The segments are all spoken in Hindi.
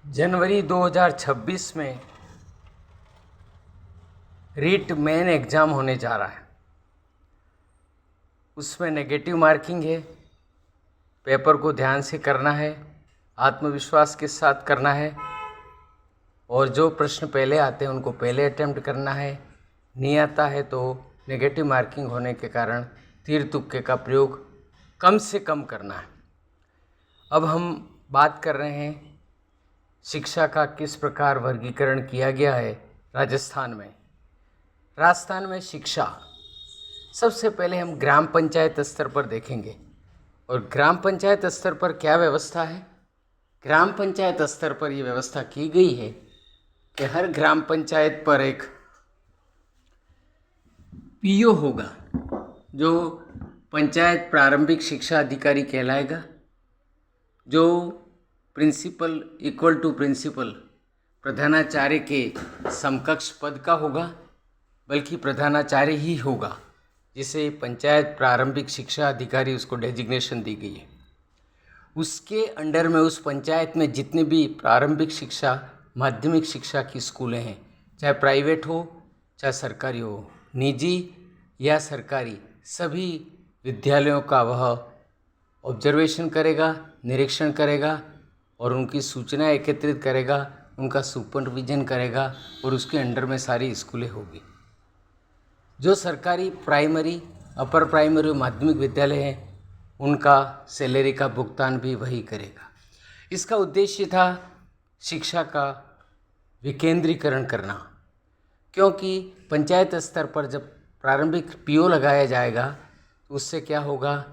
जनवरी 2026 में रीट मेन एग्ज़ाम होने जा रहा है। उसमें नेगेटिव मार्किंग है। पेपर को ध्यान से करना है, आत्मविश्वास के साथ करना है और जो प्रश्न पहले आते हैं उनको पहले अटेम्प्ट करना है। नहीं आता है तो नेगेटिव मार्किंग होने के कारण तीर तुक्के का प्रयोग कम से कम करना है। अब हम बात कर रहे हैं शिक्षा का किस प्रकार वर्गीकरण किया गया है राजस्थान में। राजस्थान में शिक्षा सबसे पहले हम ग्राम पंचायत स्तर पर देखेंगे। और ग्राम पंचायत स्तर पर क्या व्यवस्था है? ग्राम पंचायत स्तर पर ये व्यवस्था की गई है कि हर ग्राम पंचायत पर एक पीओ होगा जो पंचायत प्रारंभिक शिक्षा अधिकारी कहलाएगा, जो प्रिंसिपल इक्वल टू प्रिंसिपल प्रधानाचार्य के समकक्ष पद का होगा, बल्कि प्रधानाचार्य ही होगा, जिसे पंचायत प्रारंभिक शिक्षा अधिकारी उसको डेजिग्नेशन दी गई है। उसके अंडर में उस पंचायत में जितने भी प्रारंभिक शिक्षा माध्यमिक शिक्षा की स्कूलें हैं, चाहे प्राइवेट हो चाहे सरकारी हो, निजी या सरकारी, सभी विद्यालयों का वह ऑब्जर्वेशन करेगा, निरीक्षण करेगा और उनकी सूचना एकत्रित करेगा, उनका सुपरविजन करेगा और उसके अंडर में सारी स्कूलें होगी। जो सरकारी प्राइमरी, अपर प्राइमरी और माध्यमिक विद्यालय हैं उनका सैलरी का भुगतान भी वही करेगा। इसका उद्देश्य था शिक्षा का विकेंद्रीकरण करना, क्योंकि पंचायत स्तर पर जब प्रारंभिक पीओ लगाया जाएगा तो उससे क्या होगा,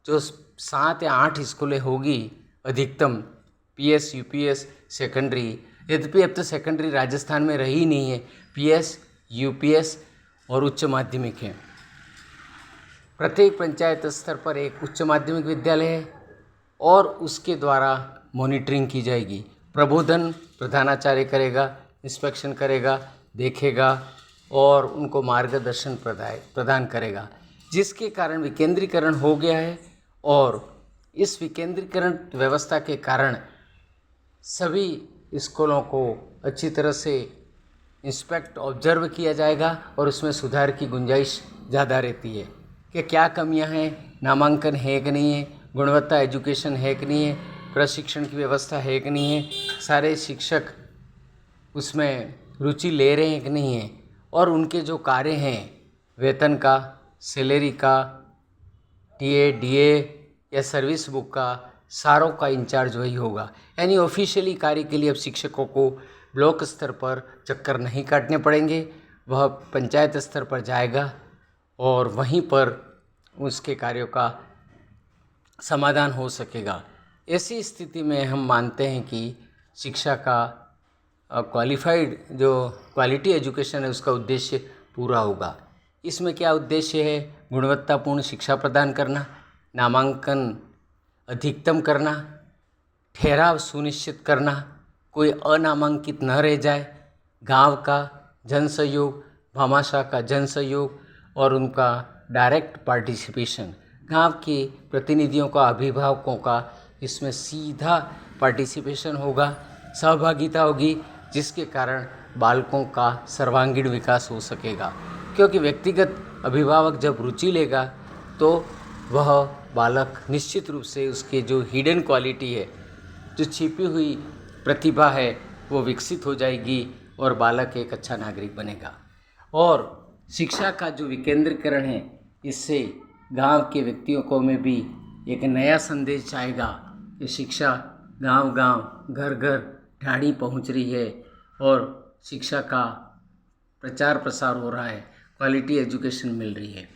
जो 7 या 8 स्कूलें होगी अधिकतम, पीएस यूपीएस सेकेंडरी, यद्यपि अब तो सेकेंडरी राजस्थान में रही नहीं है, पीएस यूपीएस और उच्च माध्यमिक है। प्रत्येक पंचायत स्तर पर एक उच्च माध्यमिक विद्यालय है और उसके द्वारा मॉनिटरिंग की जाएगी। प्रबोधन प्रधानाचार्य करेगा, इंस्पेक्शन करेगा, देखेगा और उनको मार्गदर्शन प्रदान करेगा, जिसके कारण विकेंद्रीकरण हो गया है। और इस विकेंद्रीकरण व्यवस्था के कारण सभी स्कूलों को अच्छी तरह से इंस्पेक्ट ऑब्जर्व किया जाएगा और उसमें सुधार की गुंजाइश ज़्यादा रहती है कि क्या कमियां हैं, नामांकन है कि नहीं है, गुणवत्ता एजुकेशन है कि नहीं है, प्रशिक्षण की व्यवस्था है कि नहीं है, सारे शिक्षक उसमें रुचि ले रहे हैं कि नहीं है, और उनके जो कार्य हैं वेतन का, सैलरी का, टीए डीए या सर्विस बुक का, सारों का इंचार्ज वही होगा। यानी ऑफिशियली कार्य के लिए अब शिक्षकों को ब्लॉक स्तर पर चक्कर नहीं काटने पड़ेंगे, वह पंचायत स्तर पर जाएगा और वहीं पर उसके कार्यों का समाधान हो सकेगा। ऐसी स्थिति में हम मानते हैं कि शिक्षा का क्वालिफाइड जो क्वालिटी एजुकेशन है उसका उद्देश्य पूरा होगा। इसमें क्या उद्देश्य है? गुणवत्तापूर्ण शिक्षा प्रदान करना, नामांकन अधिकतम करना, ठहराव सुनिश्चित करना, कोई अनामांकित न रह जाए, गांव का जन सहयोग, भामाशाह का जन सहयोग और उनका डायरेक्ट पार्टिसिपेशन, गांव के प्रतिनिधियों का, अभिभावकों का इसमें सीधा पार्टिसिपेशन होगा, सहभागिता होगी, जिसके कारण बालकों का सर्वांगीण विकास हो सकेगा। क्योंकि व्यक्तिगत अभिभावक जब रुचि लेगा तो वह बालक निश्चित रूप से उसके जो हिडन क्वालिटी है, जो छिपी हुई प्रतिभा है, वो विकसित हो जाएगी और बालक एक अच्छा नागरिक बनेगा। और शिक्षा का जो विकेंद्रीकरण है, इससे गांव के व्यक्तियों को में भी एक नया संदेश आएगा कि शिक्षा गांव-गांव, घर-घर ढाणी पहुंच रही है और शिक्षा का प्रचार प्रसार हो रहा है, क्वालिटी एजुकेशन मिल रही है।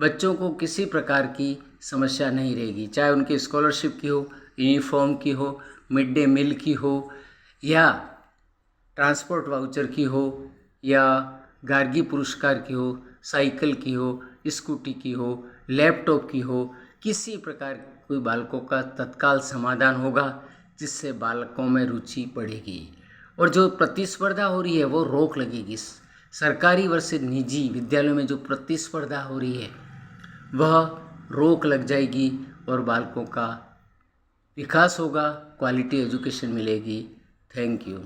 बच्चों को किसी प्रकार की समस्या नहीं रहेगी, चाहे उनकी स्कॉलरशिप की हो, यूनिफॉर्म की हो, मिड डे मील की हो, या ट्रांसपोर्ट वाउचर की हो, या गार्गी पुरस्कार की हो, साइकिल की हो, स्कूटी की हो, लैपटॉप की हो, किसी प्रकार कोई बालकों का तत्काल समाधान होगा, जिससे बालकों में रुचि बढ़ेगी और जो प्रतिस्पर्धा हो रही है वो रोक लगेगी। सरकारी वर्सेस निजी विद्यालयों में जो प्रतिस्पर्धा हो रही है वह रोक लग जाएगी और बालकों का विकास होगा, क्वालिटी एजुकेशन मिलेगी। Thank you.